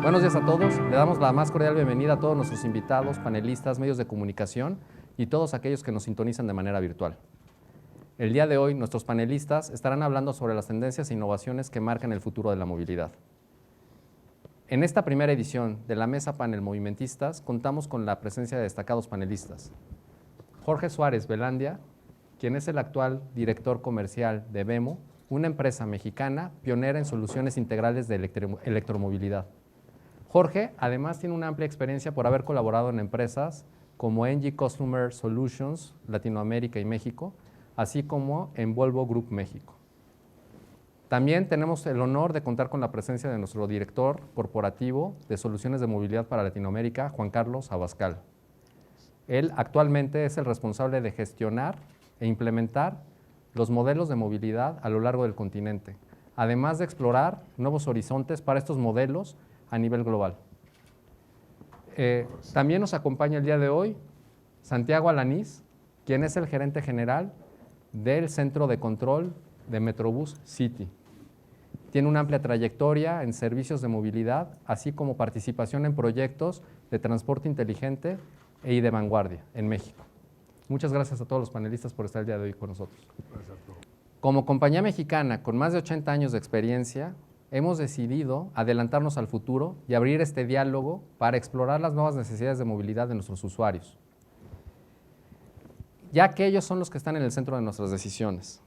Buenos días a todos. Le damos la más cordial bienvenida a todos nuestros invitados, panelistas, medios de comunicación y todos aquellos que nos sintonizan de manera virtual. El día de hoy, nuestros panelistas estarán hablando sobre las tendencias e innovaciones que marcan el futuro de la movilidad. En esta primera edición de la Mesa Panel Movimentistas, contamos con la presencia de destacados panelistas. Jorge Suárez Velandia, quien es el actual director comercial de Vemo, una empresa mexicana pionera en soluciones integrales de electromovilidad. Jorge, además, tiene una amplia experiencia por haber colaborado en empresas como Engie Customer Solutions, Latinoamérica y México, así como en Volvo Group México. También tenemos el honor de contar con la presencia de nuestro director corporativo de soluciones de movilidad para Latinoamérica, Juan Carlos Abascal. Él actualmente es el responsable de gestionar e implementar los modelos de movilidad a lo largo del continente, además de explorar nuevos horizontes para estos modelos a nivel global. También nos acompaña el día de hoy Santiago Alanís, quien es el gerente general del Centro de Control de Metrobús City. Tiene una amplia trayectoria en servicios de movilidad, así como participación en proyectos de transporte inteligente y de vanguardia en México. Muchas gracias a todos los panelistas por estar el día de hoy con nosotros. Como compañía mexicana con más de 80 años de experiencia, hemos decidido adelantarnos al futuro y abrir este diálogo para explorar las nuevas necesidades de movilidad de nuestros usuarios, ya que ellos son los que están en el centro de nuestras decisiones.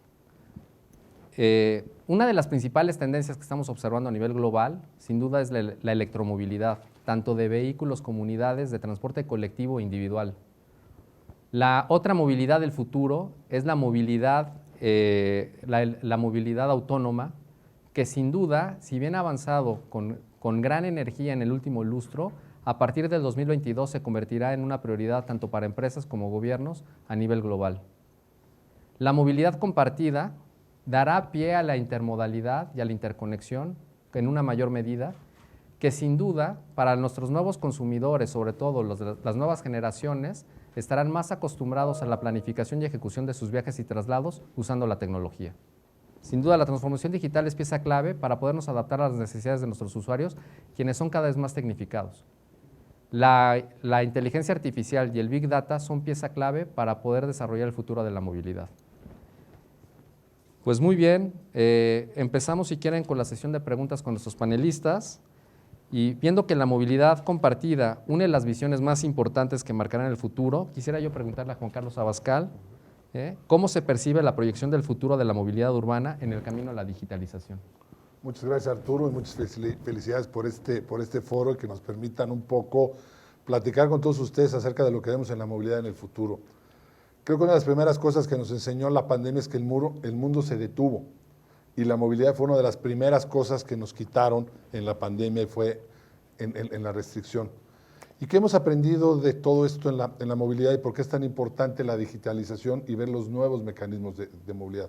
Una de las principales tendencias que estamos observando a nivel global, sin duda, es la electromovilidad, tanto de vehículos como unidades de transporte colectivo e individual. La otra movilidad del futuro es la movilidad autónoma, que sin duda, si bien ha avanzado con gran energía en el último lustro, a partir del 2022 se convertirá en una prioridad tanto para empresas como gobiernos a nivel global. La movilidad compartida dará pie a la intermodalidad y a la interconexión en una mayor medida, que sin duda para nuestros nuevos consumidores, sobre todo las nuevas generaciones, estarán más acostumbrados a la planificación y ejecución de sus viajes y traslados usando la tecnología. Sin duda, la transformación digital es pieza clave para podernos adaptar a las necesidades de nuestros usuarios, quienes son cada vez más tecnificados. La inteligencia artificial y el Big Data son pieza clave para poder desarrollar el futuro de la movilidad. Pues muy bien, empezamos si quieren con la sesión de preguntas con nuestros panelistas. Y viendo que la movilidad compartida une las visiones más importantes que marcarán el futuro, quisiera yo preguntarle a Juan Carlos Abascal, ¿cómo se percibe la proyección del futuro de la movilidad urbana en el camino a la digitalización? Muchas gracias, Arturo, y muchas felicidades por este foro y que nos permitan un poco platicar con todos ustedes acerca de lo que vemos en la movilidad en el futuro. Creo que una de las primeras cosas que nos enseñó la pandemia es que el mundo se detuvo, y la movilidad fue una de las primeras cosas que nos quitaron en la pandemia y fue en la restricción. ¿Y qué hemos aprendido de todo esto en la movilidad y por qué es tan importante la digitalización y ver los nuevos mecanismos de movilidad?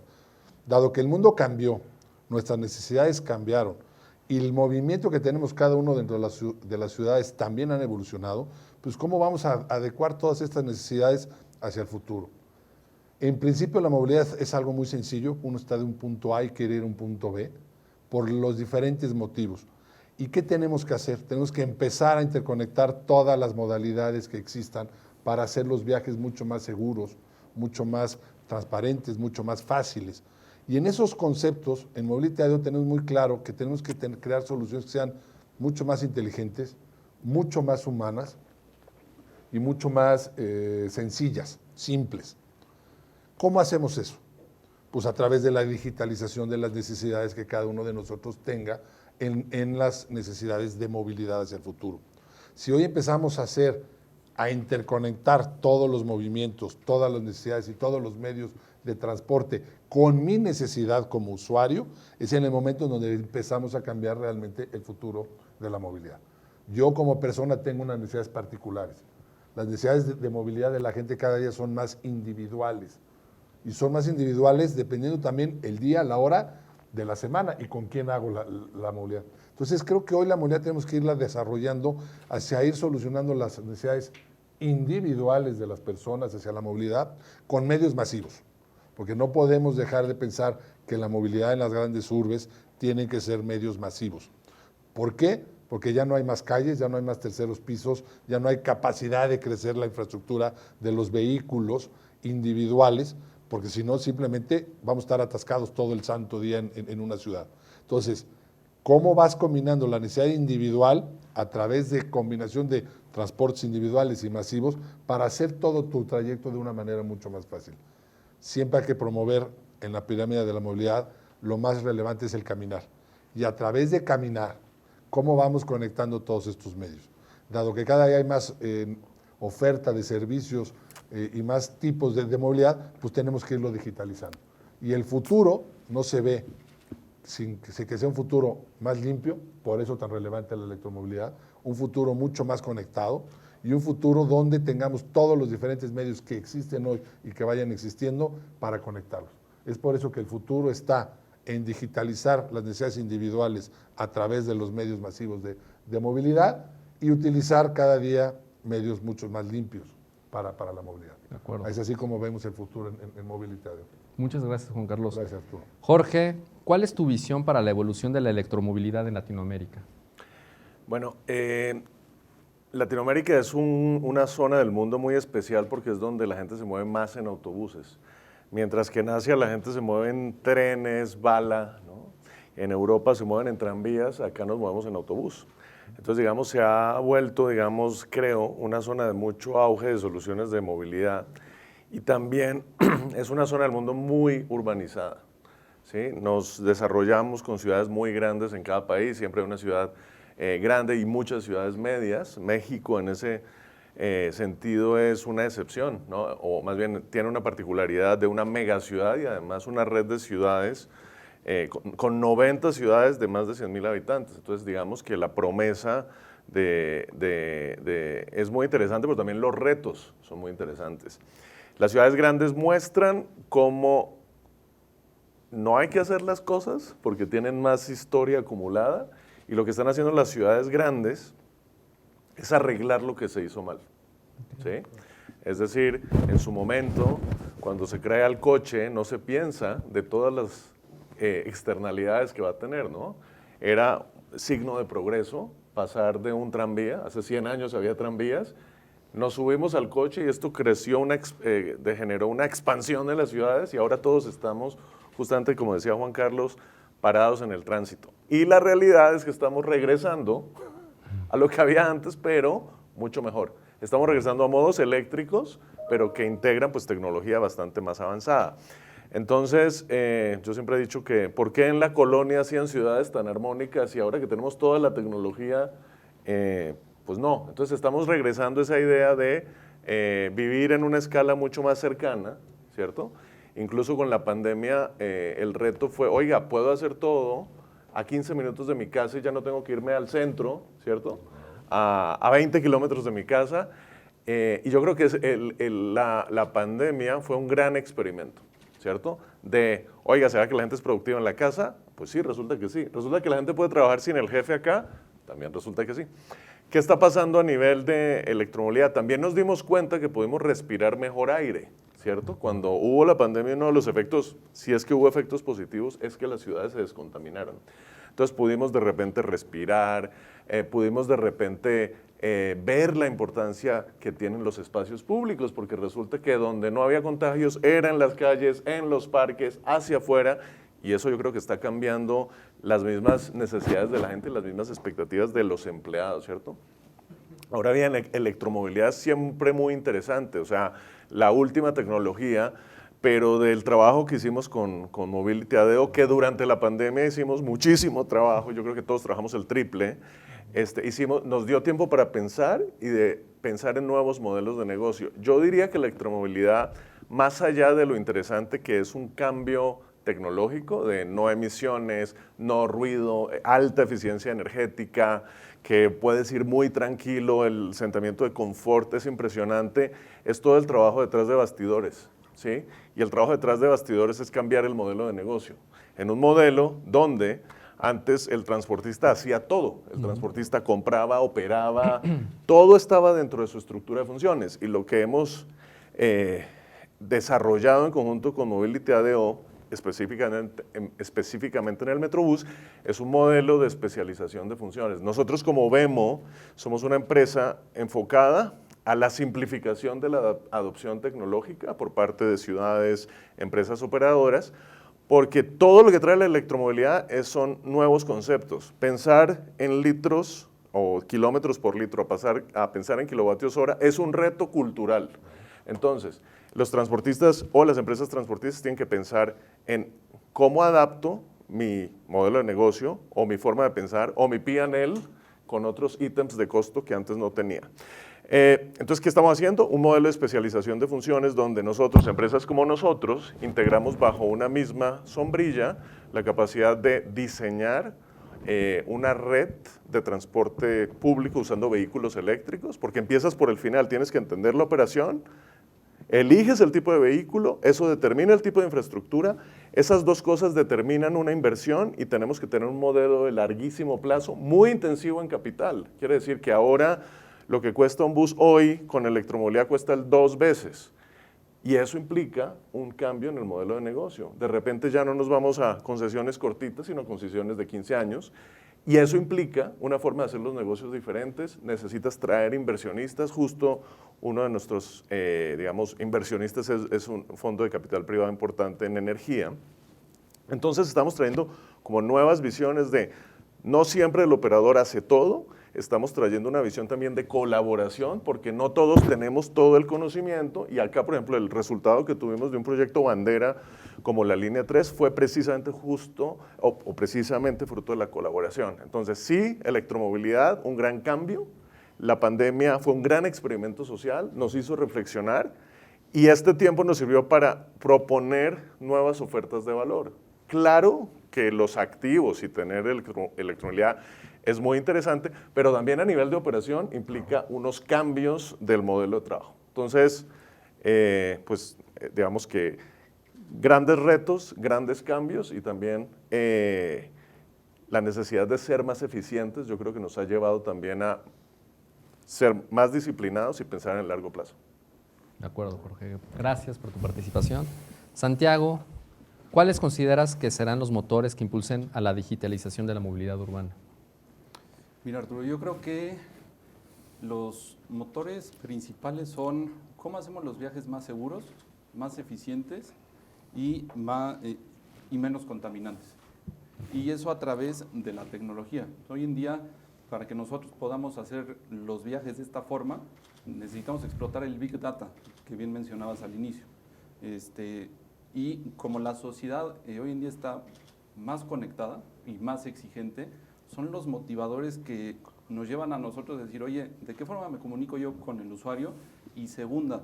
Dado que el mundo cambió, nuestras necesidades cambiaron y el movimiento que tenemos cada uno dentro de las ciudades también han evolucionado, pues ¿cómo vamos a adecuar todas estas necesidades hacia el futuro? En principio la movilidad es algo muy sencillo, uno está de un punto A y quiere ir a un punto B por los diferentes motivos. ¿Y qué tenemos que hacer? Tenemos que empezar a interconectar todas las modalidades que existan para hacer los viajes mucho más seguros, mucho más transparentes, mucho más fáciles. Y en esos conceptos, en Mobility IO tenemos muy claro que tenemos que crear soluciones que sean mucho más inteligentes, mucho más humanas y mucho más sencillas, simples. ¿Cómo hacemos eso? Pues a través de la digitalización de las necesidades que cada uno de nosotros tenga en las necesidades de movilidad hacia el futuro. Si hoy empezamos a interconectar todos los movimientos, todas las necesidades y todos los medios de transporte con mi necesidad como usuario, es en el momento en donde empezamos a cambiar realmente el futuro de la movilidad. Yo como persona tengo unas necesidades particulares. Las necesidades de movilidad de la gente cada día son más individuales. Y son más individuales dependiendo también el día, la hora de la semana y con quién hago la movilidad. Entonces creo que hoy la movilidad tenemos que irla desarrollando hacia ir solucionando las necesidades individuales de las personas hacia la movilidad con medios masivos, porque no podemos dejar de pensar que la movilidad en las grandes urbes tiene que ser medios masivos. ¿Por qué? porque ya no hay más calles, ya no hay más terceros pisos, ya no hay capacidad de crecer la infraestructura de los vehículos individuales, porque si no, simplemente vamos a estar atascados todo el santo día en una ciudad. Entonces, ¿cómo vas combinando la necesidad individual a través de combinación de transportes individuales y masivos para hacer todo tu trayecto de una manera mucho más fácil? Siempre hay que promover en la pirámide de la movilidad, lo más relevante es el caminar. Y a través de caminar, ¿cómo vamos conectando todos estos medios? Dado que cada día hay más oferta de servicios y más tipos de movilidad, pues tenemos que irlo digitalizando. Y el futuro no se ve sin que sea un futuro más limpio, por eso tan relevante la electromovilidad, un futuro mucho más conectado y un futuro donde tengamos todos los diferentes medios que existen hoy y que vayan existiendo para conectarlos. Es por eso que el futuro está en digitalizar las necesidades individuales a través de los medios masivos de movilidad y utilizar cada día medios mucho más limpios para la movilidad. De acuerdo. Es así como vemos el futuro en movilidad. Muchas gracias, Juan Carlos. Gracias, Arturo. Jorge, ¿cuál es tu visión para la evolución de la electromovilidad en Latinoamérica? Bueno, Latinoamérica es una zona del mundo muy especial porque es donde la gente se mueve más en autobuses. Mientras que en Asia la gente se mueve en trenes, bala, ¿no? En Europa se mueven en tranvías, acá nos movemos en autobús. Entonces, digamos, se ha vuelto, digamos, creo, una zona de mucho auge de soluciones de movilidad. Y también es una zona del mundo muy urbanizada, ¿sí? Nos desarrollamos con ciudades muy grandes en cada país, siempre hay una ciudad grande y muchas ciudades medias. México en ese sentido es una excepción, ¿no? O más bien tiene una particularidad de una megaciudad y además una red de ciudades con 90 ciudades de más de 100,000 habitantes. Entonces digamos que la promesa es muy interesante, pero también los retos son muy interesantes. Las ciudades grandes muestran cómo no hay que hacer las cosas porque tienen más historia acumulada y lo que están haciendo las ciudades grandes es arreglar lo que se hizo mal, ¿sí? Es decir, en su momento, cuando se crea el coche, no se piensa de todas las externalidades que va a tener, ¿no? Era signo de progreso pasar de un tranvía, hace 100 años había tranvías, nos subimos al coche y esto creció, generó una expansión de las ciudades y ahora todos estamos, justamente como decía Juan Carlos, parados en el tránsito. Y la realidad es que estamos regresando a lo que había antes, pero mucho mejor. Estamos regresando a modos eléctricos, pero que integran pues tecnología bastante más avanzada. Entonces, yo siempre he dicho que ¿por qué en la colonia hacían ciudades tan armónicas y ahora que tenemos toda la tecnología, pues no? Entonces estamos regresando a esa idea de vivir en una escala mucho más cercana, ¿cierto? Incluso con la pandemia el reto fue, oiga, puedo hacer todo a 15 minutos de mi casa y ya no tengo que irme al centro, ¿cierto? A 20 kilómetros de mi casa. Y yo creo que la pandemia fue un gran experimento, ¿cierto? De, oiga, ¿será que la gente es productiva en la casa? Pues sí, resulta que sí. Resulta que la gente puede trabajar sin el jefe acá, también resulta que sí. ¿Qué está pasando a nivel de electromovilidad? También nos dimos cuenta que pudimos respirar mejor aire, ¿cierto? Cuando hubo la pandemia, uno de los efectos, si es que hubo efectos positivos, es que las ciudades se descontaminaron. Entonces pudimos de repente respirar, pudimos de repente ver la importancia que tienen los espacios públicos, porque resulta que donde no había contagios era en las calles, en los parques, hacia afuera, y eso yo creo que está cambiando las mismas necesidades de la gente, las mismas expectativas de los empleados, ¿cierto? Ahora bien, electromovilidad es siempre muy interesante, o sea, la última tecnología, pero del trabajo que hicimos con Mobility ADO, que durante la pandemia hicimos muchísimo trabajo, yo creo que todos trabajamos el triple, nos dio tiempo para pensar y de pensar en nuevos modelos de negocio. Yo diría que la electromovilidad, más allá de lo interesante que es un cambio tecnológico de no emisiones, no ruido, alta eficiencia energética, que puedes ir muy tranquilo, el sentimiento de confort es impresionante, es todo el trabajo detrás de bastidores, ¿sí? Y el trabajo detrás de bastidores es cambiar el modelo de negocio. En un modelo donde antes el transportista hacía todo, el transportista compraba, operaba, todo estaba dentro de su estructura de funciones y lo que hemos desarrollado en conjunto con Mobility ADO específicamente en el Metrobús, es un modelo de especialización de funciones. Nosotros como Vemo somos una empresa enfocada a la simplificación de la adopción tecnológica por parte de ciudades, empresas operadoras, porque todo lo que trae la electromovilidad son nuevos conceptos. Pensar en litros o kilómetros por litro a pensar en kilovatios hora es un reto cultural. Entonces, los transportistas o las empresas transportistas tienen que pensar en cómo adapto mi modelo de negocio o mi forma de pensar o mi P&L con otros ítems de costo que antes no tenía. Entonces, ¿qué estamos haciendo? Un modelo de especialización de funciones donde nosotros, empresas como nosotros, integramos bajo una misma sombrilla la capacidad de diseñar una red de transporte público usando vehículos eléctricos, porque empiezas por el final, tienes que entender la operación, eliges el tipo de vehículo, eso determina el tipo de infraestructura, esas dos cosas determinan una inversión y tenemos que tener un modelo de larguísimo plazo muy intensivo en capital. Quiere decir que ahora lo que cuesta un bus hoy con electromovilidad cuesta el 2 veces. Y eso implica un cambio en el modelo de negocio. De repente ya no nos vamos a concesiones cortitas, sino a concesiones de 15 años. Y eso implica una forma de hacer los negocios diferentes. Necesitas traer inversionistas. Justo uno de nuestros, digamos, inversionistas es un fondo de capital privado importante en energía. Entonces estamos trayendo como nuevas visiones de no siempre el operador hace todo. Estamos trayendo una visión también de colaboración, porque no todos tenemos todo el conocimiento, y acá, por ejemplo, el resultado que tuvimos de un proyecto bandera como la línea 3 fue precisamente precisamente fruto de la colaboración. Entonces, sí, electromovilidad, un gran cambio, la pandemia fue un gran experimento social, nos hizo reflexionar, y este tiempo nos sirvió para proponer nuevas ofertas de valor. Claro que los activos y tener electromovilidad es muy interesante, pero también a nivel de operación implica unos cambios del modelo de trabajo. Entonces, digamos que grandes retos, grandes cambios y también la necesidad de ser más eficientes, yo creo que nos ha llevado también a ser más disciplinados y pensar en el largo plazo. De acuerdo, Jorge. Gracias por tu participación. Santiago, ¿cuáles consideras que serán los motores que impulsen a la digitalización de la movilidad urbana? Mira, Arturo, yo creo que los motores principales son cómo hacemos los viajes más seguros, más eficientes y menos contaminantes. Y eso a través de la tecnología. Hoy en día, para que nosotros podamos hacer los viajes de esta forma, necesitamos explotar el Big Data, que bien mencionabas al inicio. Y como la sociedad hoy en día está más conectada y más exigente, son los motivadores que nos llevan a nosotros a decir, oye, ¿de qué forma me comunico yo con el usuario? Y segunda,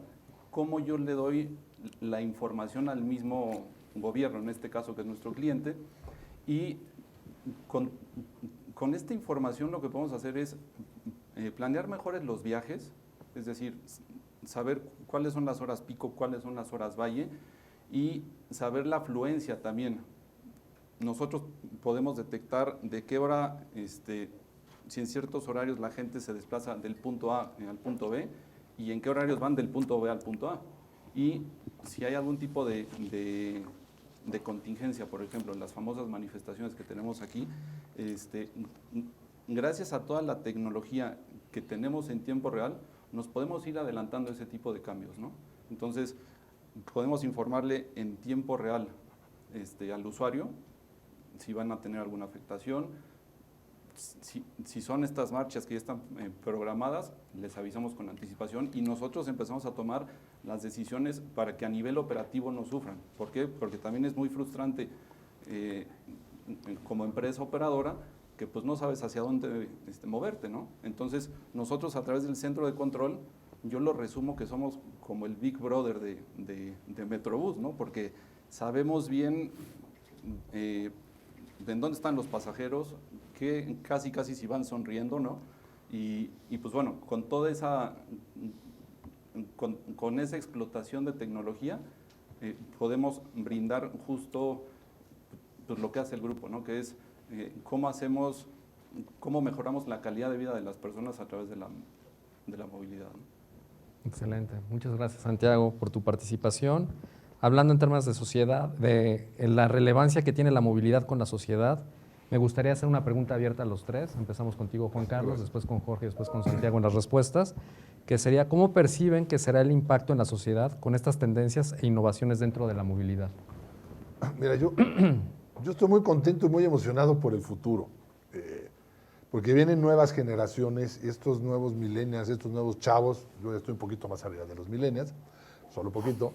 ¿cómo yo le doy la información al mismo gobierno, en este caso que es nuestro cliente? Y con esta información lo que podemos hacer es planear mejores los viajes, es decir, saber cuáles son las horas pico, cuáles son las horas valle y saber la afluencia también. Nosotros podemos detectar de qué hora, si en ciertos horarios la gente se desplaza del punto A al punto B y en qué horarios van del punto B al punto A. Y si hay algún tipo de contingencia, por ejemplo, las famosas manifestaciones que tenemos aquí, gracias a toda la tecnología que tenemos en tiempo real, nos podemos ir adelantando ese tipo de cambios, ¿no? Entonces, podemos informarle en tiempo real al usuario si van a tener alguna afectación. Si son estas marchas que ya están programadas, les avisamos con anticipación y nosotros empezamos a tomar las decisiones para que a nivel operativo no sufran. ¿Por qué? Porque también es muy frustrante como empresa operadora que pues no sabes hacia dónde moverte, ¿no? Entonces, nosotros a través del centro de control, yo lo resumo que somos como el Big Brother de Metrobús, ¿no? Porque sabemos bien en dónde están los pasajeros, que casi si van sonriendo, ¿no? Y pues bueno, con toda esa, con esa explotación de tecnología, podemos brindar justo pues, lo que hace el grupo, ¿no? Que es cómo mejoramos la calidad de vida de las personas a través de la movilidad, ¿no? Excelente. Muchas gracias, Santiago, por tu participación. hablando en términos de sociedad, de la relevancia que tiene la movilidad con la sociedad, me gustaría hacer una pregunta abierta a los tres. Empezamos contigo, Juan Carlos, después con Jorge, después con Santiago en las respuestas, que sería, ¿cómo perciben que será el impacto en la sociedad con estas tendencias e innovaciones dentro de la movilidad? Mira, yo estoy muy contento y muy emocionado por el futuro, porque vienen nuevas generaciones, estos nuevos millennials, estos nuevos chavos, yo ya estoy un poquito más arriba de los millennials, solo poquito,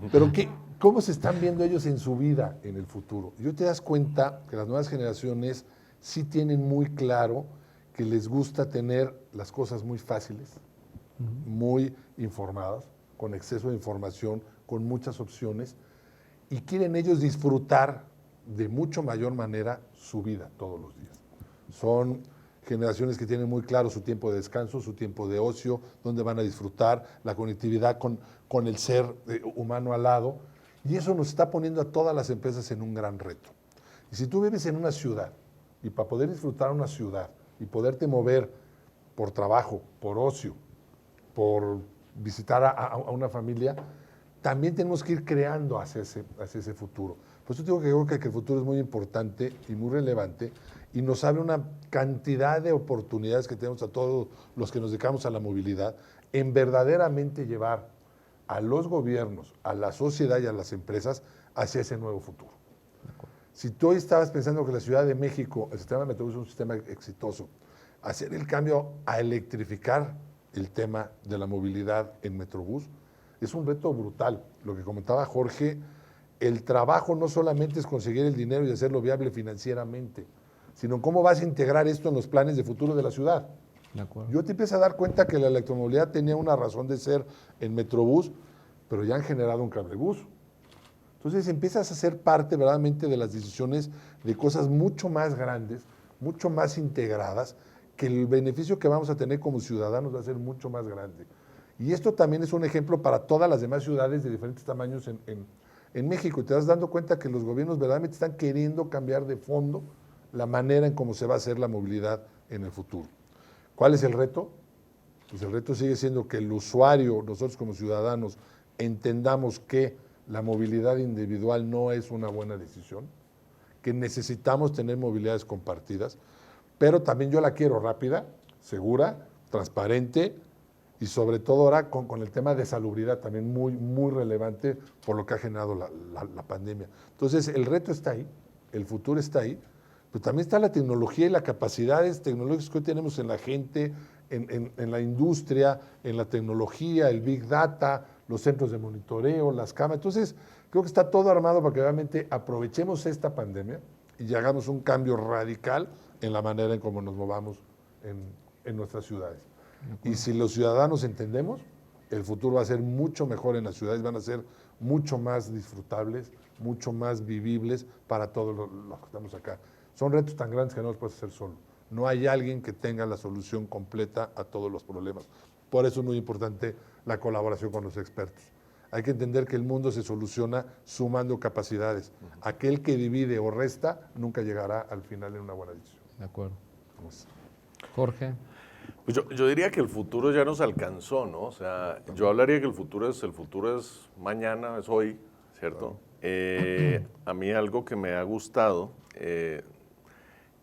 pero ¿cómo se están viendo ellos en su vida en el futuro? Yo te das cuenta que las nuevas generaciones sí tienen muy claro que les gusta tener las cosas muy fáciles, muy informadas, con exceso de información, con muchas opciones, y quieren ellos disfrutar de mucho mayor manera su vida todos los días. Son generaciones que tienen muy claro su tiempo de descanso, su tiempo de ocio, dónde van a disfrutar, la conectividad con el ser humano al lado, y eso nos está poniendo a todas las empresas en un gran reto. Y si tú vives en una ciudad, y para poder disfrutar una ciudad, y poderte mover por trabajo, por ocio, por visitar a una familia, también tenemos que ir creando hacia ese futuro. Por eso digo que creo que el futuro es muy importante y muy relevante y nos abre una cantidad de oportunidades que tenemos a todos los que nos dedicamos a la movilidad en verdaderamente llevar a los gobiernos, a la sociedad y a las empresas hacia ese nuevo futuro. Si tú hoy estabas pensando que la Ciudad de México, el sistema de Metrobús es un sistema exitoso, hacer el cambio a electrificar el tema de la movilidad en Metrobús es un reto brutal. Lo que comentaba Jorge, el trabajo no solamente es conseguir el dinero y hacerlo viable financieramente, sino cómo vas a integrar esto en los planes de futuro de la ciudad. De acuerdo. Yo te empiezo a dar cuenta que la electromovilidad tenía una razón de ser en Metrobús, pero ya han generado un cablebús. Entonces empiezas a ser parte verdaderamente de las decisiones de cosas mucho más grandes, mucho más integradas, que el beneficio que vamos a tener como ciudadanos va a ser mucho más grande. Y esto también es un ejemplo para todas las demás ciudades de diferentes tamaños en México. Y te vas dando cuenta que los gobiernos verdaderamente están queriendo cambiar de fondo la manera en cómo se va a hacer la movilidad en el futuro. ¿Cuál es el reto? Pues el reto sigue siendo que el usuario, nosotros como ciudadanos, entendamos que la movilidad individual no es una buena decisión, que necesitamos tener movilidades compartidas, pero también yo la quiero rápida, segura, transparente y sobre todo ahora con el tema de salubridad también muy, muy relevante por lo que ha generado la pandemia. Entonces el reto está ahí, el futuro está ahí, pero también está la tecnología y las capacidades tecnológicas que hoy tenemos en la gente, en la industria, en la tecnología, el Big Data, los centros de monitoreo, las cámaras. Entonces, creo que está todo armado para que realmente aprovechemos esta pandemia y hagamos un cambio radical en la manera en cómo nos movamos en nuestras ciudades. Y si los ciudadanos entendemos, el futuro va a ser mucho mejor en las ciudades, van a ser mucho más disfrutables, mucho más vivibles para todos los que estamos acá. Son retos tan grandes que no los puedes hacer solo. No hay alguien que tenga la solución completa a todos los problemas. Por eso es muy importante la colaboración con los expertos. Hay que entender que el mundo se soluciona sumando capacidades. Aquel que divide o resta nunca llegará al final en una buena decisión. De acuerdo. Vamos. Jorge. Pues yo diría que el futuro ya nos alcanzó, ¿no? O sea, yo hablaría que el futuro es mañana, es hoy, ¿cierto? A mí algo que me ha gustado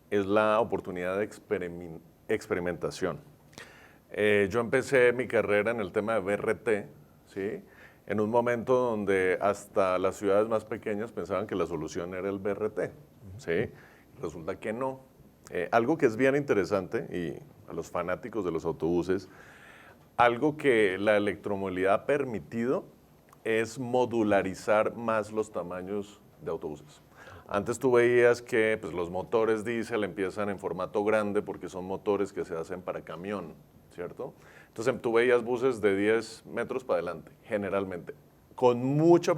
es la oportunidad de experimentación. Yo empecé mi carrera en el tema de BRT, ¿sí? En un momento donde hasta las ciudades más pequeñas pensaban que la solución era el BRT, ¿sí? Resulta que no. Algo que es bien interesante, y a los fanáticos de los autobuses, algo que la electromovilidad ha permitido es modularizar más los tamaños de autobuses. Antes tú veías que pues, los motores diésel empiezan en formato grande porque son motores que se hacen para camión, ¿cierto? Entonces tú veías buses de 10 metros para adelante, generalmente, con mucha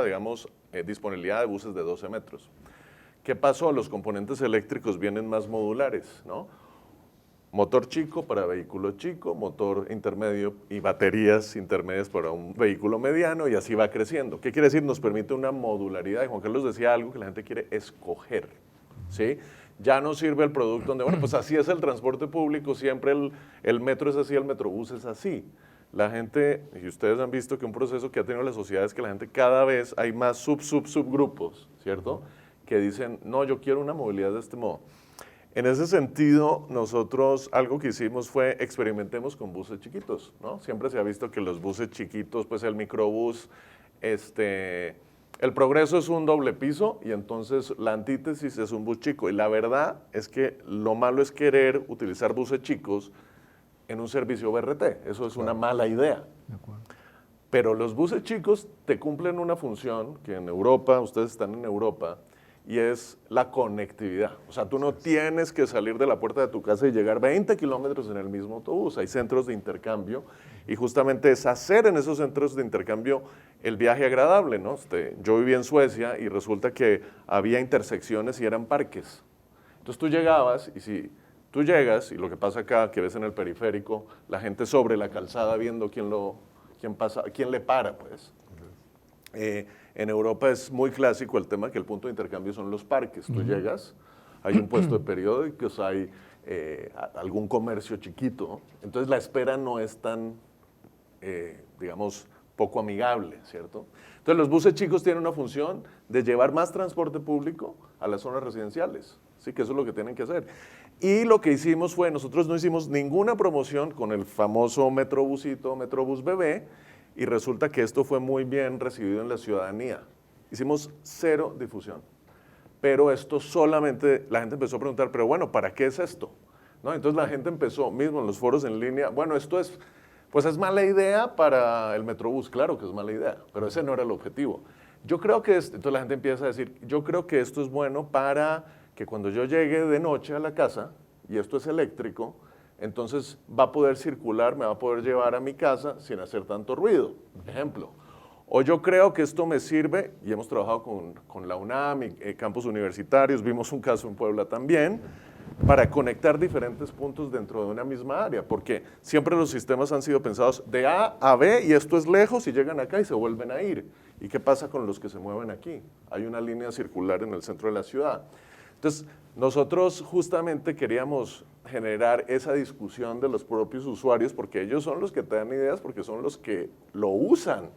digamos, disponibilidad de buses de 12 metros. ¿Qué pasó? Los componentes eléctricos vienen más modulares, ¿no? Motor chico para vehículo chico, motor intermedio y baterías intermedias para un vehículo mediano y así va creciendo. ¿Qué quiere decir? Nos permite una modularidad. Y Juan Carlos decía algo que la gente quiere escoger, ¿sí? Ya no sirve el producto donde, bueno, pues así es el transporte público, siempre el metro es así, el metrobús es así. la gente, y ustedes han visto que un proceso que ha tenido la sociedad es que la gente cada vez hay más subgrupos, ¿cierto? Que dicen, no, yo quiero una movilidad de este modo. En ese sentido, nosotros algo que hicimos fue experimentemos con buses chiquitos, ¿no? Siempre se ha visto que los buses chiquitos, pues el microbús, el progreso es un doble piso y entonces la antítesis es un bus chico. Y la verdad es que lo malo es querer utilizar buses chicos en un servicio BRT. Eso es una mala idea. De acuerdo. Pero los buses chicos te cumplen una función que en Europa, ustedes están en Europa, y es la conectividad. O sea, tú no tienes que salir de la puerta de tu casa y llegar 20 kilómetros en el mismo autobús. Hay centros de intercambio y justamente es hacer en esos centros de intercambio el viaje agradable, ¿no? Yo viví en Suecia y resulta que había intersecciones y eran parques. Entonces tú llegabas y si tú llegas, y lo que pasa acá, que ves en el periférico, la gente sobre la calzada viendo quién pasa, quién le para, pues. En Europa es muy clásico el tema que el punto de intercambio son los parques. Tú llegas, hay un puesto de periódicos, hay algún comercio chiquito, entonces la espera no es tan, digamos, poco amigable, ¿cierto? Entonces los buses chicos tienen una función de llevar más transporte público a las zonas residenciales, ¿sí? Que eso es lo que tienen que hacer. Y lo que hicimos fue, nosotros no hicimos ninguna promoción con el famoso Metrobusito, Metrobús bebé, y resulta que esto fue muy bien recibido en la ciudadanía. Hicimos cero difusión. Pero esto solamente, la gente empezó a preguntar, pero bueno, ¿para qué es esto? ¿No? Entonces la gente empezó, mismo en los foros en línea, bueno, esto es, pues es mala idea para el Metrobús, claro que es mala idea, pero ese no era el objetivo. Yo creo que, entonces la gente empieza a decir, yo creo que esto es bueno para que cuando yo llegue de noche a la casa, y esto es eléctrico, entonces va a poder circular, me va a poder llevar a mi casa sin hacer tanto ruido, ejemplo. O yo creo que esto me sirve, y hemos trabajado con la UNAM y campus universitarios, vimos un caso en Puebla también, para conectar diferentes puntos dentro de una misma área, porque siempre los sistemas han sido pensados de A a B y esto es lejos y llegan acá y se vuelven a ir. ¿Y qué pasa con los que se mueven aquí? Hay una línea circular en el centro de la ciudad. Entonces, nosotros justamente queríamos generar esa discusión de los propios usuarios, porque ellos son los que te dan ideas, porque son los que lo usan.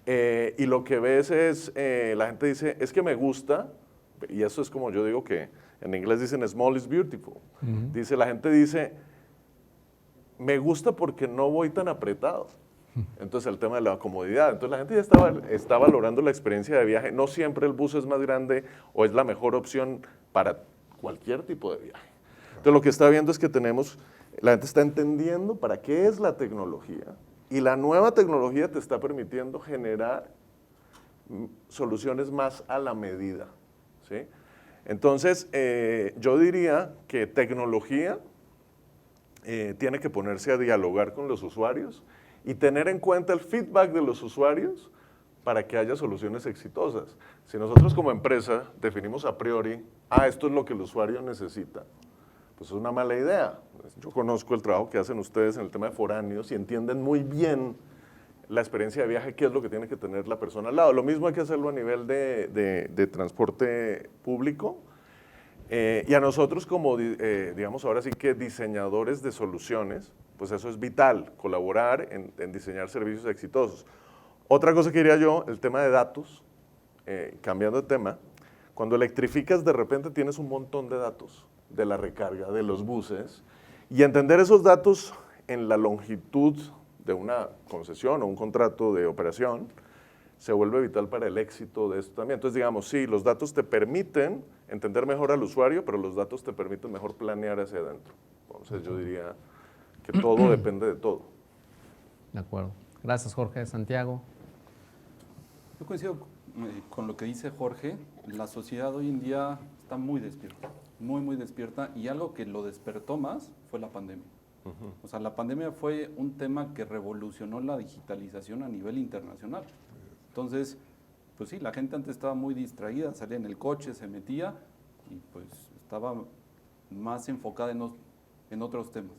Y lo que ves es, la gente dice, es que me gusta, y eso es como yo digo que en inglés dicen small is beautiful. Dice, la gente dice, me gusta porque no voy tan apretado. Entonces el tema de la comodidad. Entonces la gente ya está valorando la experiencia de viaje. No siempre el bus es más grande o es la mejor opción para cualquier tipo de viaje. Entonces lo que está viendo es que la gente está entendiendo para qué es la tecnología y la nueva tecnología te está permitiendo generar soluciones más a la medida, ¿sí? Entonces yo diría que tecnología tiene que ponerse a dialogar con los usuarios y tener en cuenta el feedback de los usuarios para que haya soluciones exitosas. Si nosotros como empresa definimos a priori, esto es lo que el usuario necesita, pues es una mala idea. Yo conozco el trabajo que hacen ustedes en el tema de foráneos y entienden muy bien la experiencia de viaje, qué es lo que tiene que tener la persona al lado. Lo mismo hay que hacerlo a nivel de transporte público. Y a nosotros como, digamos ahora sí que diseñadores de soluciones, pues eso es vital, colaborar en diseñar servicios exitosos. Otra cosa que diría yo, el tema de datos, cambiando de tema, cuando electrificas de repente tienes un montón de datos de la recarga, de los buses, y entender esos datos en la longitud de una concesión o un contrato de operación, se vuelve vital para el éxito de esto también. Entonces, digamos, sí, los datos te permiten entender mejor al usuario, pero los datos te permiten mejor planear hacia adentro. Entonces, yo diría que todo depende de todo. De acuerdo. Gracias, Jorge. Santiago. Yo coincido con lo que dice Jorge. La sociedad hoy en día está muy despierta, muy despierta, y algo que lo despertó más fue la pandemia. O sea, la pandemia fue un tema que revolucionó la digitalización a nivel internacional. Entonces, pues sí, la gente antes estaba muy distraída, salía en el coche, se metía y pues estaba más enfocada en otros temas.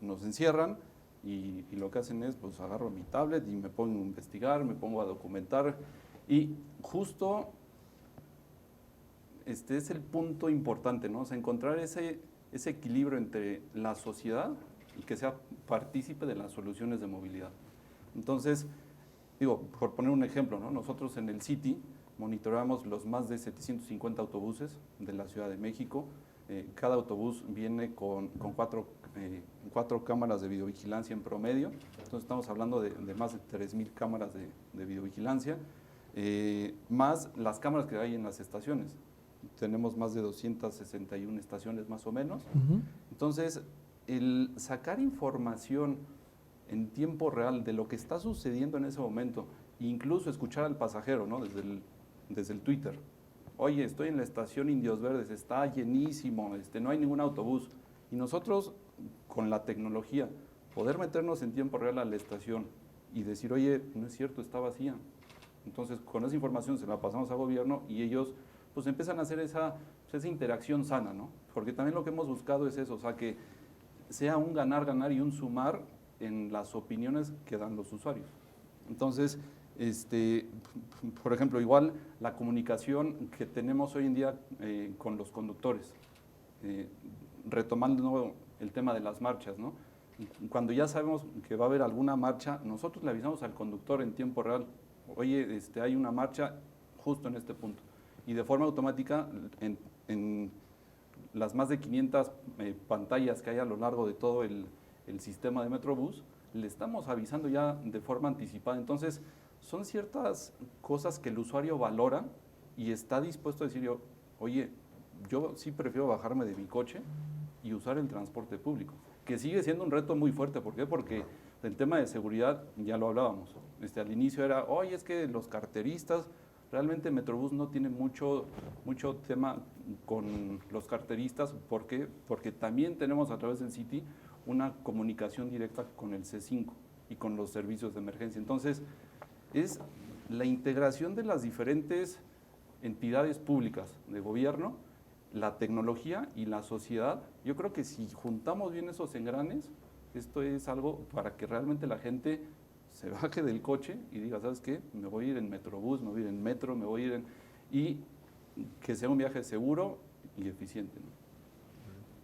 Nos encierran y lo que hacen es, pues agarro mi tablet y me pongo a investigar, me pongo a documentar, y justo este es el punto importante, ¿no? O sea, encontrar ese equilibrio entre la sociedad y que sea partícipe de las soluciones de movilidad. Entonces, digo, por poner un ejemplo, ¿no? Nosotros en el City monitoreamos los más de 750 autobuses de la Ciudad de México. Cada autobús viene con cuatro cámaras de videovigilancia en promedio. Entonces estamos hablando de más de 3,000 cámaras de videovigilancia, más las cámaras que hay en las estaciones. Tenemos más de 261 estaciones más o menos. Entonces, el sacar información en tiempo real de lo que está sucediendo en ese momento, incluso escuchar al pasajero, ¿no? desde el Twitter. Oye, estoy en la estación Indios Verdes, está llenísimo, no hay ningún autobús. Y nosotros, con la tecnología, poder meternos en tiempo real a la estación y decir, oye, no es cierto, está vacía. Entonces, con esa información se la pasamos al gobierno y ellos pues empiezan a hacer esa interacción sana, ¿no? Porque también lo que hemos buscado es eso, o sea, que sea un ganar y un sumar en las opiniones que dan los usuarios. Entonces, por ejemplo, igual la comunicación que tenemos hoy en día con los conductores, retomando el tema de las marchas, ¿no? Cuando ya sabemos que va a haber alguna marcha, nosotros le avisamos al conductor en tiempo real, oye, hay una marcha justo en este punto. Y de forma automática, en las más de 500 pantallas que hay a lo largo de todo el sistema de Metrobús, le estamos avisando ya de forma anticipada. Entonces, son ciertas cosas que el usuario valora y está dispuesto a decir, oye, yo sí prefiero bajarme de mi coche y usar el transporte público, que sigue siendo un reto muy fuerte. ¿Por qué? Porque el tema de seguridad, ya lo hablábamos, al inicio era, oye, es que los carteristas, realmente Metrobús no tiene mucho tema con los carteristas. ¿Por qué? Porque también tenemos a través del City una comunicación directa con el C5 y con los servicios de emergencia. Entonces, es la integración de las diferentes entidades públicas de gobierno, la tecnología y la sociedad. Yo creo que si juntamos bien esos engranes, esto es algo para que realmente la gente se baje del coche y diga, ¿sabes qué? Me voy a ir en Metrobús, me voy a ir en metro, me voy a ir en... Y que sea un viaje seguro y eficiente, ¿no?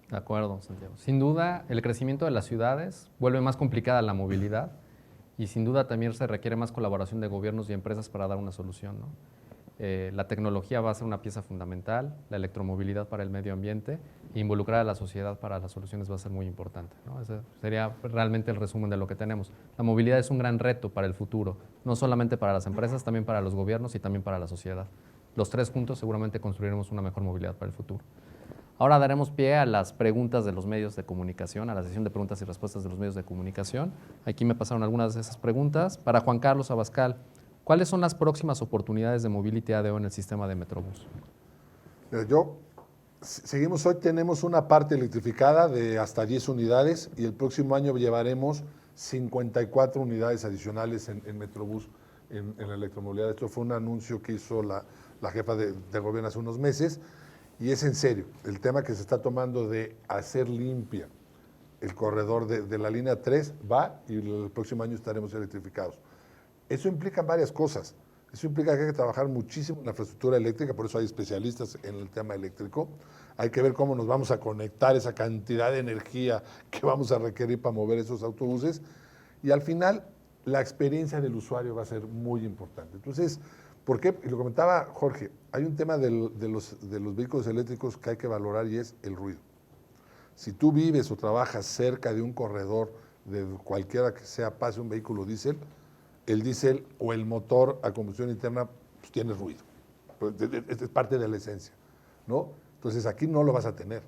De acuerdo, Santiago. Sin duda, el crecimiento de las ciudades vuelve más complicada la movilidad y sin duda también se requiere más colaboración de gobiernos y empresas para dar una solución, ¿no? La tecnología va a ser una pieza fundamental, la electromovilidad para el medio ambiente e involucrar a la sociedad para las soluciones va a ser muy importante, ¿no? Ese sería realmente el resumen de lo que tenemos. La movilidad es un gran reto para el futuro, no solamente para las empresas, también para los gobiernos y también para la sociedad. Los tres juntos seguramente construiremos una mejor movilidad para el futuro. Ahora daremos pie a las preguntas de los medios de comunicación, a la sesión de preguntas y respuestas de los medios de comunicación. Aquí me pasaron algunas de esas preguntas. Para Juan Carlos Abascal, ¿cuáles son las próximas oportunidades de Mobility ADO en el sistema de Metrobús? Seguimos hoy, tenemos una parte electrificada de hasta 10 unidades y el próximo año llevaremos 54 unidades adicionales en Metrobús en la electromovilidad. Esto fue un anuncio que hizo la jefa de gobierno hace unos meses. Y es en serio, el tema que se está tomando de hacer limpia el corredor de la línea 3 va y el próximo año estaremos electrificados. Eso implica varias cosas. Eso implica que hay que trabajar muchísimo en la infraestructura eléctrica, por eso hay especialistas en el tema eléctrico. Hay que ver cómo nos vamos a conectar esa cantidad de energía que vamos a requerir para mover esos autobuses. Y al final, la experiencia del usuario va a ser muy importante. Entonces, ¿por qué? Y lo comentaba Jorge, hay un tema de los vehículos eléctricos que hay que valorar y es el ruido. Si tú vives o trabajas cerca de un corredor de cualquiera que sea pase un vehículo diésel, el diésel o el motor a combustión interna pues, tiene ruido. Es parte de la esencia, ¿no? Entonces aquí no lo vas a tener.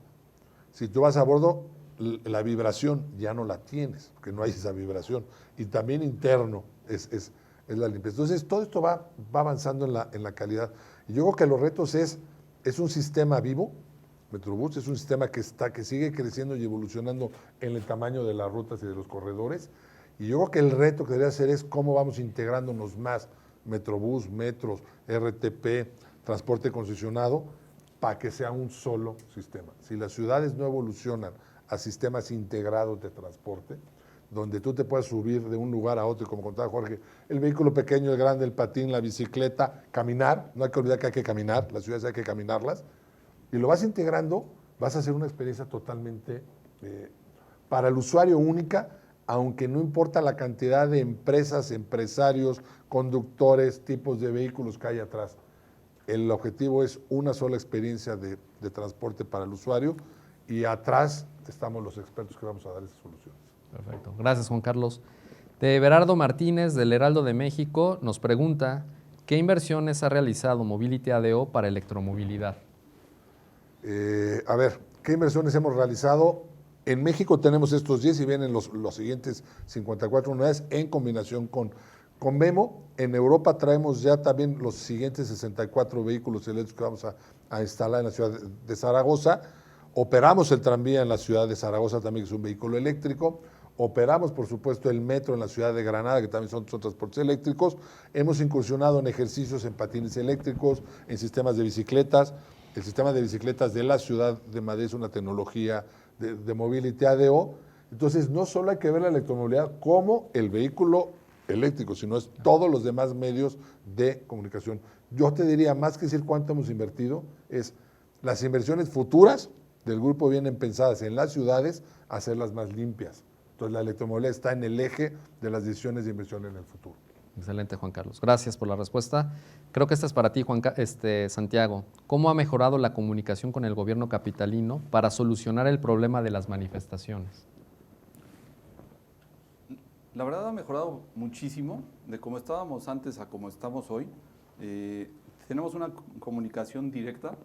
Si tú vas a bordo, la vibración ya no la tienes, porque no hay esa vibración. Y también interno es la limpieza. Entonces, todo esto va avanzando en la calidad. Y yo creo que los retos es un sistema vivo, Metrobús, es un sistema que sigue creciendo y evolucionando en el tamaño de las rutas y de los corredores. Y yo creo que el reto que debería hacer es cómo vamos integrándonos más, Metrobús, metros, RTP, transporte concesionado, para que sea un solo sistema. Si las ciudades no evolucionan a sistemas integrados de transporte, donde tú te puedas subir de un lugar a otro, y como contaba Jorge, el vehículo pequeño, el grande, el patín, la bicicleta, caminar, no hay que olvidar que hay que caminar, las ciudades hay que caminarlas, y lo vas integrando, vas a hacer una experiencia totalmente para el usuario única, aunque no importa la cantidad de empresas, empresarios, conductores, tipos de vehículos que hay atrás. El objetivo es una sola experiencia de transporte para el usuario y atrás estamos los expertos que vamos a dar esas soluciones. Perfecto. Gracias, Juan Carlos. De Berardo Martínez, del Heraldo de México, nos pregunta, ¿qué inversiones ha realizado Mobility ADO para electromovilidad? A ver, ¿qué inversiones hemos realizado? En México tenemos estos 10 y vienen los siguientes 54 unidades en combinación con Vemo. En Europa traemos ya también los siguientes 64 vehículos eléctricos que vamos a instalar en la ciudad de Zaragoza. Operamos el tranvía en la ciudad de Zaragoza también, que es un vehículo eléctrico. Operamos, por supuesto, el metro en la ciudad de Granada, que también son transportes eléctricos. Hemos incursionado en ejercicios en patines eléctricos, en sistemas de bicicletas. El sistema de bicicletas de la ciudad de Madrid es una tecnología de Mobility ADO. Entonces, no solo hay que ver la electromovilidad como el vehículo eléctrico, sino es todos los demás medios de comunicación. Yo te diría, más que decir cuánto hemos invertido, es las inversiones futuras del grupo vienen pensadas en las ciudades, hacerlas más limpias. Entonces, la electromovilidad está en el eje de las decisiones de inversión en el futuro. Excelente, Juan Carlos. Gracias por la respuesta. Creo que esta es para ti, Santiago. ¿Cómo ha mejorado la comunicación con el gobierno capitalino para solucionar el problema de las manifestaciones? La verdad ha mejorado muchísimo de cómo estábamos antes a cómo estamos hoy. Tenemos una comunicación directa.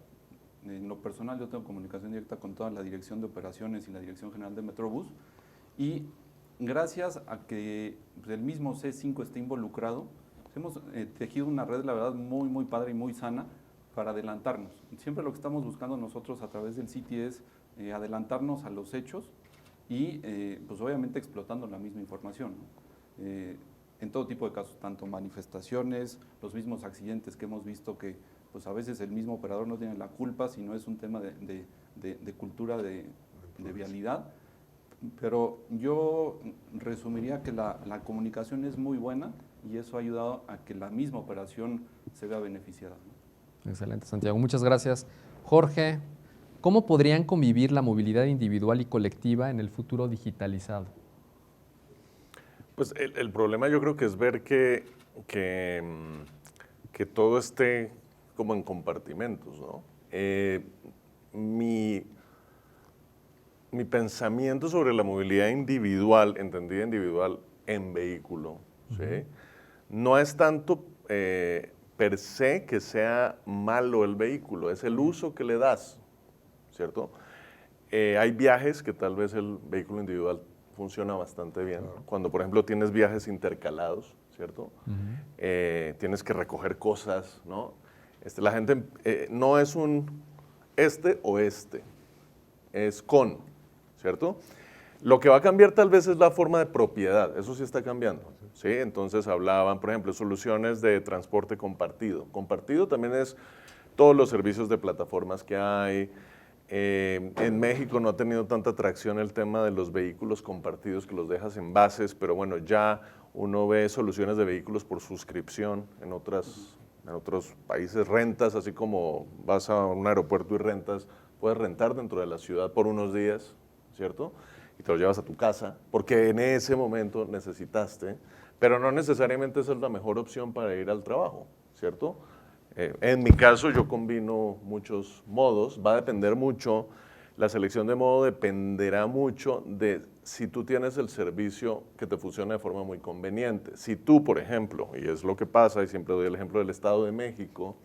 En lo personal yo tengo comunicación directa con toda la dirección de operaciones y la dirección general de Metrobús. Y gracias a que el mismo C5 esté involucrado, hemos tejido una red, la verdad, muy, muy padre y muy sana para adelantarnos. Siempre lo que estamos buscando nosotros a través del City es adelantarnos a los hechos y, pues obviamente, explotando la misma información, ¿no? En todo tipo de casos, tanto manifestaciones, los mismos accidentes que hemos visto que, pues a veces el mismo operador no tiene la culpa, sino es un tema de cultura de vialidad. Pero yo resumiría que la comunicación es muy buena y eso ha ayudado a que la misma operación se vea beneficiada, ¿no? Excelente, Santiago. Muchas gracias. Jorge, ¿cómo podrían convivir la movilidad individual y colectiva en el futuro digitalizado? Pues el problema yo creo que es ver que todo esté como en compartimentos, ¿no? Mi pensamiento sobre la movilidad individual, entendida individual en vehículo, ¿sí? No es tanto per se que sea malo el vehículo, es el uso que le das, ¿cierto? Hay viajes que tal vez el vehículo individual funciona bastante bien. Cuando, por ejemplo, tienes viajes intercalados, ¿cierto? Tienes que recoger cosas, ¿no? La gente no es un o es con, ¿cierto? Lo que va a cambiar tal vez es la forma de propiedad, eso sí está cambiando, ¿sí? Entonces hablaban, por ejemplo, soluciones de transporte compartido. Compartido también es todos los servicios de plataformas que hay. En México no ha tenido tanta atracción el tema de los vehículos compartidos que los dejas en bases, pero bueno, ya uno ve soluciones de vehículos por suscripción en otros países, rentas, así como vas a un aeropuerto y rentas, puedes rentar dentro de la ciudad por unos días, ¿cierto? Y te lo llevas a tu casa, porque en ese momento necesitaste, pero no necesariamente esa es la mejor opción para ir al trabajo, ¿cierto? En mi caso yo combino muchos modos, va a depender mucho, la selección de modo dependerá mucho de si tú tienes el servicio que te funciona de forma muy conveniente. Si tú, por ejemplo, y es lo que pasa, y siempre doy el ejemplo del Estado de México,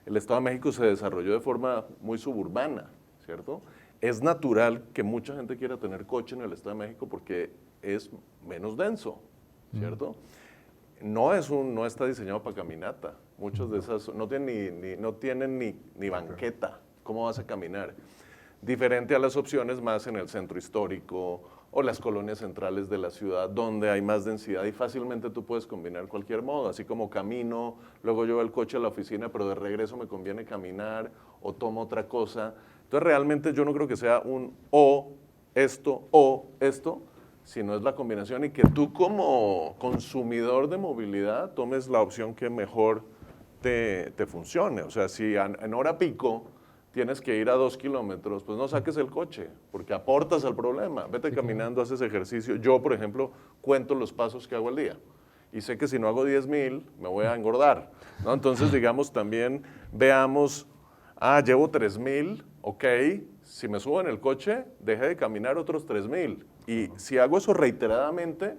el Estado de México se desarrolló de forma muy suburbana, ¿cierto? Es natural que mucha gente quiera tener coche en el Estado de México porque es menos denso, ¿cierto? No está diseñado para caminata. Muchas de esas no tienen ni banqueta. ¿Cómo vas a caminar? Diferente a las opciones más en el centro histórico o las colonias centrales de la ciudad, donde hay más densidad y fácilmente tú puedes combinar cualquier modo, así como camino, luego llevo el coche a la oficina, pero de regreso me conviene caminar o tomo otra cosa. Entonces realmente yo no creo que sea un o esto, sino es la combinación y que tú como consumidor de movilidad tomes la opción que mejor te funcione. O sea, si en hora pico tienes que ir a 2 kilómetros, pues no saques el coche, porque aportas al problema. Vete caminando, haces ejercicio. Yo, por ejemplo, cuento los pasos que hago al día. Y sé que si no hago 10,000, me voy a engordar, ¿no? Entonces, digamos, también veamos, llevo 3,000, ok, si me subo en el coche, deje de caminar otros 3,000. Y si hago eso reiteradamente,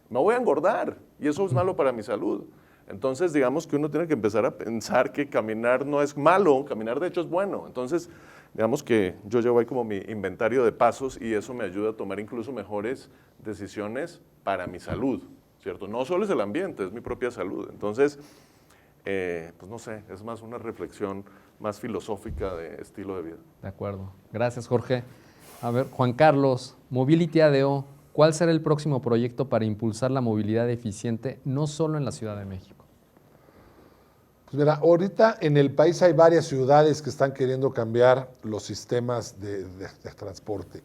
me voy a engordar. Y eso es malo para mi salud. Entonces, digamos que uno tiene que empezar a pensar que caminar no es malo, caminar de hecho es bueno. Entonces, digamos que yo llevo ahí como mi inventario de pasos y eso me ayuda a tomar incluso mejores decisiones para mi salud, ¿cierto? No solo es el ambiente, es mi propia salud. Entonces, pues no sé, es más una reflexión más filosófica de estilo de vida. De acuerdo. Gracias, Jorge. A ver, Juan Carlos, Mobility ADO, ¿cuál será el próximo proyecto para impulsar la movilidad eficiente no solo en la Ciudad de México? Pues mira, ahorita en el país hay varias ciudades que están queriendo cambiar los sistemas de transporte.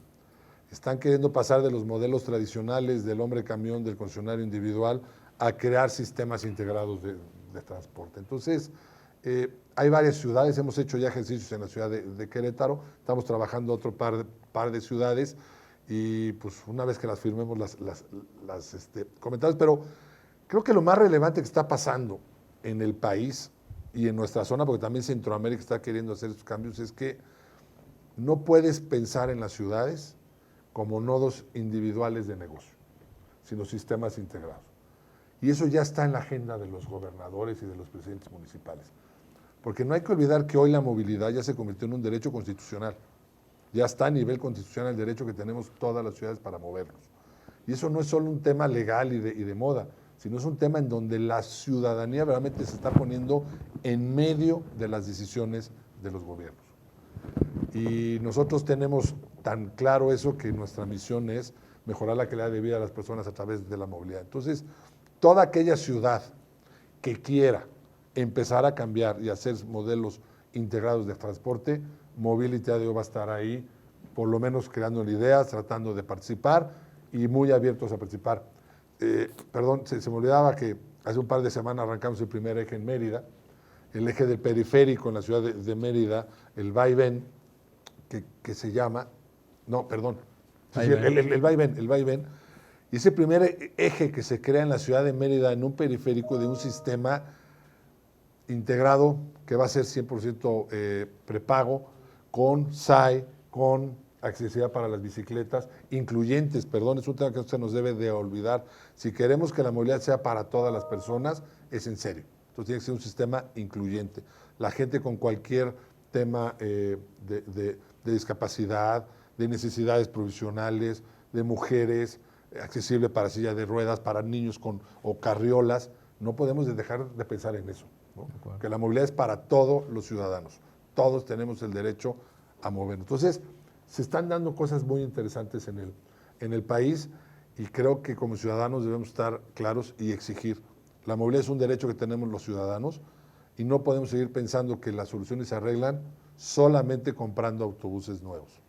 Están queriendo pasar de los modelos tradicionales del hombre camión, del concesionario individual, a crear sistemas integrados de transporte. Entonces, hay varias ciudades, hemos hecho ya ejercicios en la ciudad de Querétaro, estamos trabajando otro par de ciudades y pues una vez que las firmemos las comentamos, pero creo que lo más relevante que está pasando en el país y en nuestra zona, porque también Centroamérica está queriendo hacer estos cambios, es que no puedes pensar en las ciudades como nodos individuales de negocio, sino sistemas integrados. Y eso ya está en la agenda de los gobernadores y de los presidentes municipales. Porque no hay que olvidar que hoy la movilidad ya se convirtió en un derecho constitucional. Ya está a nivel constitucional el derecho que tenemos todas las ciudades para movernos. Y eso no es solo un tema legal y de moda, sino es un tema en donde la ciudadanía realmente se está poniendo en medio de las decisiones de los gobiernos. Y nosotros tenemos tan claro eso que nuestra misión es mejorar la calidad de vida de las personas a través de la movilidad. Entonces, toda aquella ciudad que quiera empezar a cambiar y hacer modelos integrados de transporte, Mobility ADO va a estar ahí, por lo menos creando ideas, tratando de participar y muy abiertos a participar. Perdón, se me olvidaba que hace un par de semanas arrancamos el primer eje en Mérida, el eje del periférico en la ciudad de Mérida, el vaivén, que se llama, no, perdón, el vaivén, y ese primer eje que se crea en la ciudad de Mérida en un periférico de un sistema integrado que va a ser 100% prepago, con SAI, con accesibilidad para las bicicletas, incluyentes, perdón, es un tema que no se nos debe de olvidar. Si queremos que la movilidad sea para todas las personas, es en serio. Entonces tiene que ser un sistema incluyente. La gente con cualquier tema de discapacidad, de necesidades provisionales, de mujeres, accesible para silla de ruedas, para niños o carriolas, no podemos dejar de pensar en eso, ¿no? Que la movilidad es para todos los ciudadanos. Todos tenemos el derecho a movernos. Entonces, se están dando cosas muy interesantes en el país y creo que como ciudadanos debemos estar claros y exigir. La movilidad es un derecho que tenemos los ciudadanos y no podemos seguir pensando que las soluciones se arreglan solamente comprando autobuses nuevos.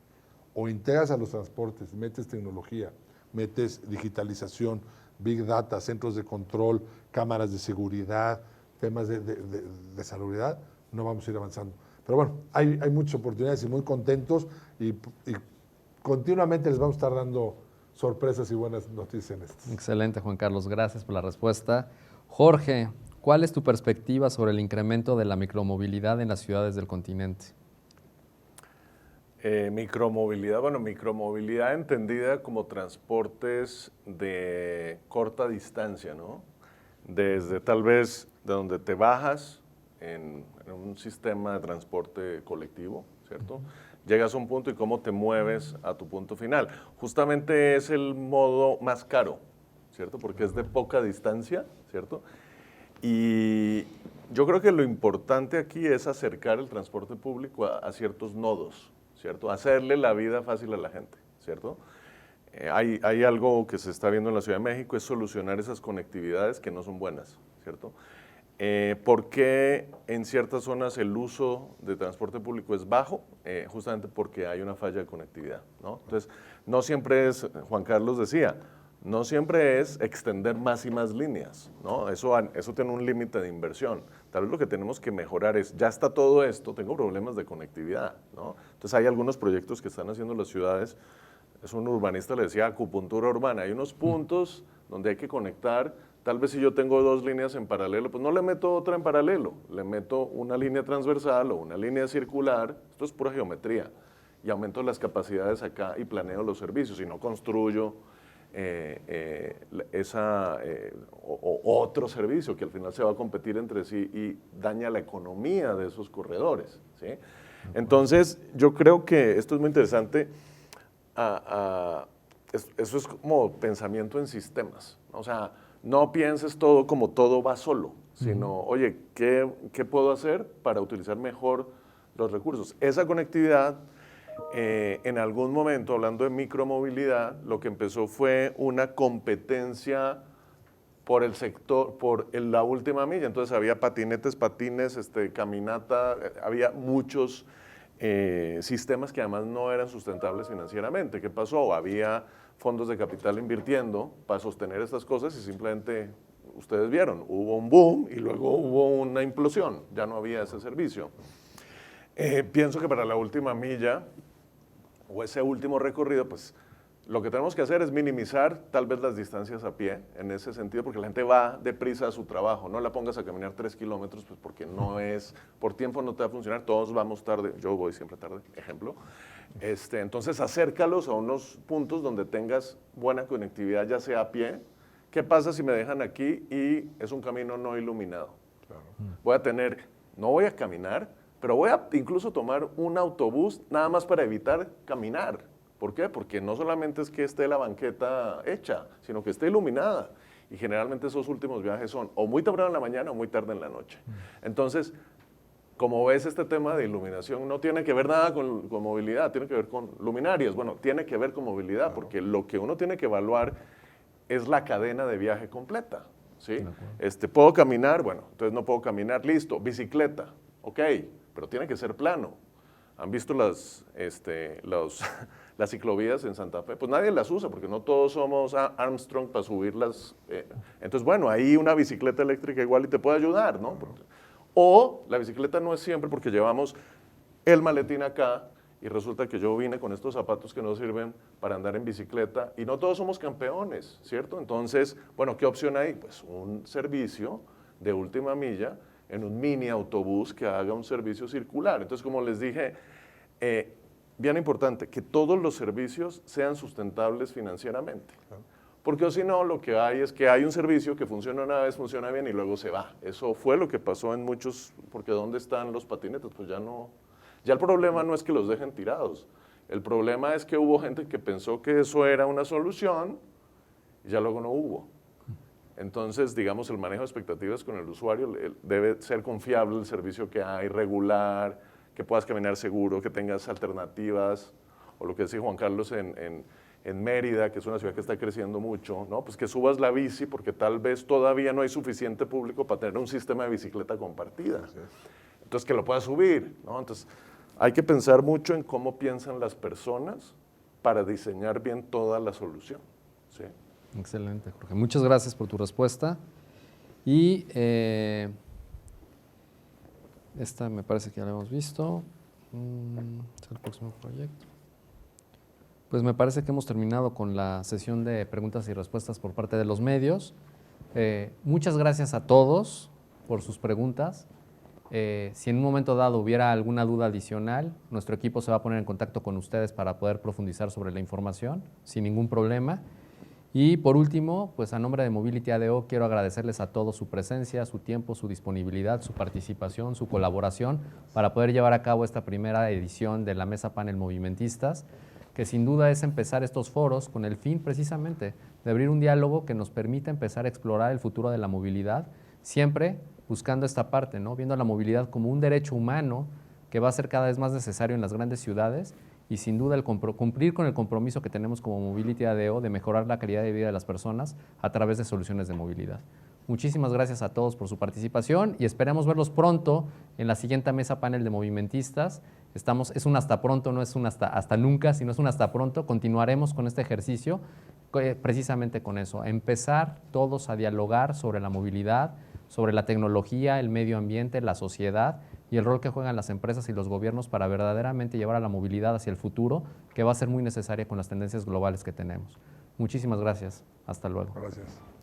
O integras a los transportes, metes tecnología, metes digitalización, big data, centros de control, cámaras de seguridad, temas de salubridad, no vamos a ir avanzando. Pero bueno, hay muchas oportunidades y muy contentos y continuamente les vamos a estar dando sorpresas y buenas noticias en esto. Excelente, Juan Carlos. Gracias por la respuesta. Jorge, ¿cuál es tu perspectiva sobre el incremento de la micromovilidad en las ciudades del continente? Micromovilidad, bueno, micromovilidad entendida como transportes de corta distancia, ¿no? Desde tal vez de donde te bajas en un sistema de transporte colectivo, ¿cierto? Llegas a un punto y cómo te mueves a tu punto final. Justamente es el modo más caro, ¿cierto? Porque es de poca distancia, ¿cierto? Y yo creo que lo importante aquí es acercar el transporte público a ciertos nodos, ¿cierto? Hacerle la vida fácil a la gente, ¿cierto? Hay algo que se está viendo en la Ciudad de México, es solucionar esas conectividades que no son buenas, ¿cierto? ¿Por qué en ciertas zonas el uso de transporte público es bajo? Justamente porque hay una falla de conectividad, ¿no? Entonces, no siempre es, Juan Carlos decía, no siempre es extender más y más líneas, ¿no? Eso tiene un límite de inversión. Tal vez lo que tenemos que mejorar es, ya está todo esto, tengo problemas de conectividad, ¿no? Entonces hay algunos proyectos que están haciendo las ciudades, es un urbanista, le decía acupuntura urbana, hay unos puntos donde hay que conectar, tal vez si yo tengo 2 líneas en paralelo, pues no le meto otra en paralelo, le meto una línea transversal o una línea circular, esto es pura geometría, y aumento las capacidades acá y planeo los servicios, y no construyo otro servicio que al final se va a competir entre sí y daña la economía de esos corredores, ¿sí? Entonces, yo creo que esto es muy interesante. Eso es como pensamiento en sistemas, ¿no? O sea, no pienses todo como todo va solo, sino, oye, ¿qué puedo hacer para utilizar mejor los recursos? Esa conectividad, en algún momento, hablando de micromovilidad, lo que empezó fue una competencia por el sector, la última milla. Entonces había patinetes, patines, caminata, había muchos sistemas que además no eran sustentables financieramente. ¿Qué pasó? Había fondos de capital invirtiendo para sostener estas cosas y simplemente, ustedes vieron, hubo un boom y luego hubo una implosión, ya no había ese servicio. Pienso que para la última milla o ese último recorrido, pues lo que tenemos que hacer es minimizar tal vez las distancias a pie, en ese sentido, porque la gente va deprisa a su trabajo. No la pongas a caminar 3 kilómetros, pues porque no es, por tiempo no te va a funcionar, todos vamos tarde, yo voy siempre tarde, ejemplo. Entonces acércalos a unos puntos donde tengas buena conectividad, ya sea a pie. ¿Qué pasa si me dejan aquí y es un camino no iluminado? Claro. No voy a caminar, pero voy a incluso tomar un autobús nada más para evitar caminar. ¿Por qué? Porque no solamente es que esté la banqueta hecha, sino que esté iluminada. Y generalmente esos últimos viajes son o muy temprano en la mañana o muy tarde en la noche. Entonces, como ves, este tema de iluminación no tiene que ver nada con movilidad, tiene que ver con luminarias. Bueno, tiene que ver con movilidad, porque lo que uno tiene que evaluar es la cadena de viaje completa, ¿sí? ¿Puedo caminar? Bueno, entonces no puedo caminar, listo. Bicicleta, ok, pero tiene que ser plano. ¿Han visto las ciclovías en Santa Fe? Pues nadie las usa porque no todos somos Armstrong para subirlas. Entonces, bueno, ahí una bicicleta eléctrica igual y te puede ayudar, ¿no? O la bicicleta no es siempre porque llevamos el maletín acá y resulta que yo vine con estos zapatos que no sirven para andar en bicicleta y no todos somos campeones, ¿cierto? Entonces, bueno, ¿qué opción hay? Pues un servicio de última milla en un mini autobús que haga un servicio circular. Entonces, como les dije, bien importante, que todos los servicios sean sustentables financieramente. Porque si no, lo que hay es que hay un servicio que funciona una vez, funciona bien y luego se va. Eso fue lo que pasó en muchos, porque ¿dónde están los patinetes? Pues ya no. Ya el problema no es que los dejen tirados. El problema es que hubo gente que pensó que eso era una solución y ya luego no hubo. Entonces, digamos, el manejo de expectativas con el usuario debe ser confiable el servicio que hay, regular, que puedas caminar seguro, que tengas alternativas, o lo que decía Juan Carlos en Mérida, que es una ciudad que está creciendo mucho, ¿no? Pues que subas la bici porque tal vez todavía no hay suficiente público para tener un sistema de bicicleta compartida. Entonces, que lo puedas subir, ¿no? Entonces, hay que pensar mucho en cómo piensan las personas para diseñar bien toda la solución, ¿sí? Excelente, Jorge. Muchas gracias por tu respuesta. Y esta me parece que ya la hemos visto. Es el próximo proyecto. Pues me parece que hemos terminado con la sesión de preguntas y respuestas por parte de los medios. Muchas gracias a todos por sus preguntas. Si en un momento dado hubiera alguna duda adicional, nuestro equipo se va a poner en contacto con ustedes para poder profundizar sobre la información sin ningún problema. Y por último, pues a nombre de Mobility ADO quiero agradecerles a todos su presencia, su tiempo, su disponibilidad, su participación, su colaboración para poder llevar a cabo esta primera edición de la Mesa Panel Movimentistas, que sin duda es empezar estos foros con el fin precisamente de abrir un diálogo que nos permita empezar a explorar el futuro de la movilidad, siempre buscando esta parte, ¿no? Viendo la movilidad como un derecho humano que va a ser cada vez más necesario en las grandes ciudades y sin duda cumplir con el compromiso que tenemos como Mobility ADO de mejorar la calidad de vida de las personas a través de soluciones de movilidad. Muchísimas gracias a todos por su participación y esperamos verlos pronto en la siguiente Mesa Panel de Movimentistas. Es un hasta pronto, no es un hasta nunca, sino es un hasta pronto. Continuaremos con este ejercicio precisamente con eso, empezar todos a dialogar sobre la movilidad, sobre la tecnología, el medio ambiente, la sociedad y el rol que juegan las empresas y los gobiernos para verdaderamente llevar a la movilidad hacia el futuro, que va a ser muy necesaria con las tendencias globales que tenemos. Muchísimas gracias. Hasta luego. Gracias.